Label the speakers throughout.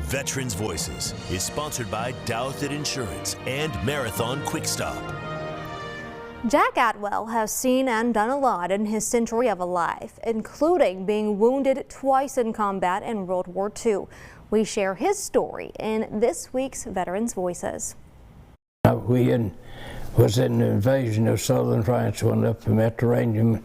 Speaker 1: Veterans Voices is sponsored by Douthit Insurance and Marathon Quick Stop.
Speaker 2: Jack Atwell has seen and done a lot in his century of a life, including being wounded twice in combat in World War II. We share his story in this week's Veterans Voices.
Speaker 3: We was in the invasion of southern France, went up the Mediterranean,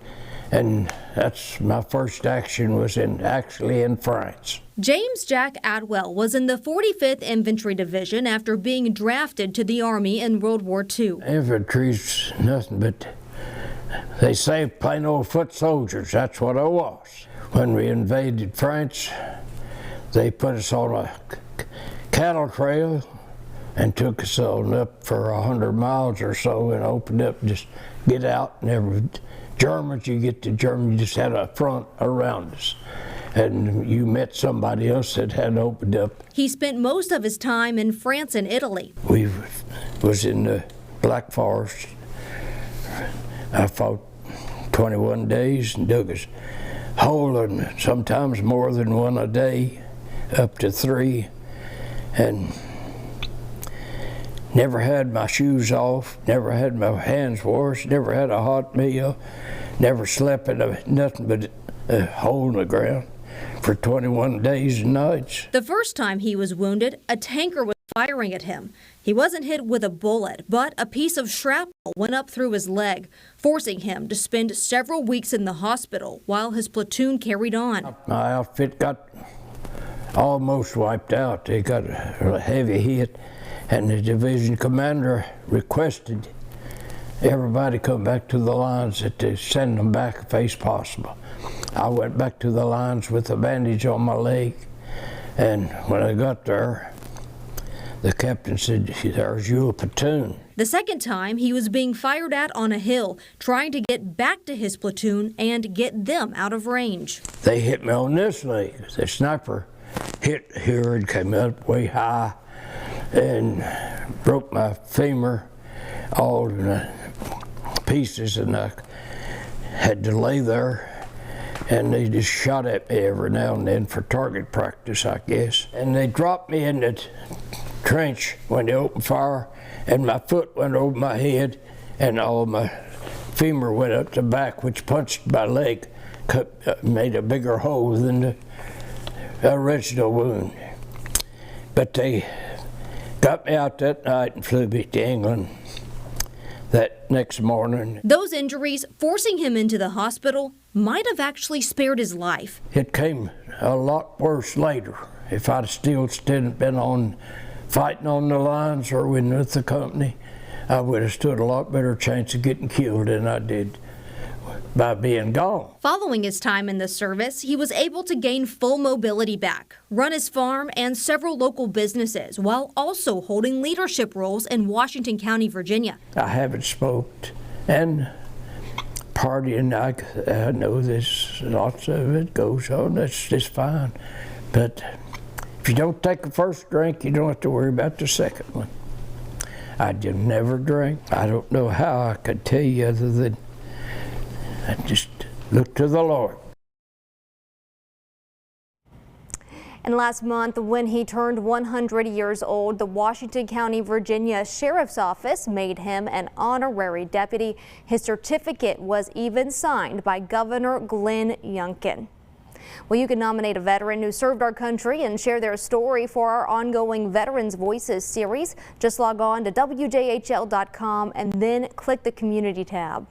Speaker 3: and that's my first action was actually in France.
Speaker 2: James Jack Atwell was in the 45th Infantry Division after being drafted to the Army in World War II.
Speaker 3: Infantry's nothing but, they say, plain old foot soldiers. That's what I was. When we invaded France, they put us on a cattle trail and took us on up for 100 miles or so and opened up, just get out. Germans, you get to Germany, you just had a front around us. And you met somebody else that had opened up.
Speaker 2: He spent most of his time in France and Italy.
Speaker 3: We was in the Black Forest. I fought 21 days and dug us hole, and sometimes more than one a day, up to 3. And never had my shoes off, never had my hands washed, never had a hot meal, never slept in nothing but a hole in the ground for 21 days and nights.
Speaker 2: The first time he was wounded, a tanker was firing at him. He wasn't hit with a bullet, but a piece of shrapnel went up through his leg, forcing him to spend several weeks in the hospital while his platoon carried on.
Speaker 3: My outfit got almost wiped out. They got a heavy hit, and the division commander requested everybody come back to the lines, that they send them back if it's possible. I went back to the lines with a bandage on my leg, and when I got there, the captain said, "There's your platoon."
Speaker 2: The second time, he was being fired at on a hill, trying to get back to his platoon and get them out of range.
Speaker 3: They hit me on this leg. The sniper hit here and came up way high and broke my femur all in pieces, and I had to lay there. And they just shot at me every now and then for target practice, I guess. And they dropped me in the trench when they opened fire, and my foot went over my head, and all my femur went up the back, which punched my leg, made a bigger hole than the original wound. But they got me out that night and flew me to England that next morning.
Speaker 2: Those injuries, forcing him into the hospital, might have actually spared his life.
Speaker 3: It came a lot worse later. If I'd still been on fighting on the lines or with the company, I would have stood a lot better chance of getting killed than I did by being gone.
Speaker 2: Following his time in the service, he was able to gain full mobility back, run his farm and several local businesses, while also holding leadership roles in Washington County, Virginia.
Speaker 3: I haven't smoked, and partying, I know there's lots of it goes on, that's just fine. But if you don't take the first drink, you don't have to worry about the second one. I just never drank. I don't know how I could tell you other than I just look to the Lord.
Speaker 2: And last month, when he turned 100 years old, the Washington County, Virginia Sheriff's Office made him an honorary deputy. His certificate was even signed by Governor Glenn Youngkin. Well, you can nominate a veteran who served our country and share their story for our ongoing Veterans Voices series. Just log on to WJHL.com and then click the Community tab.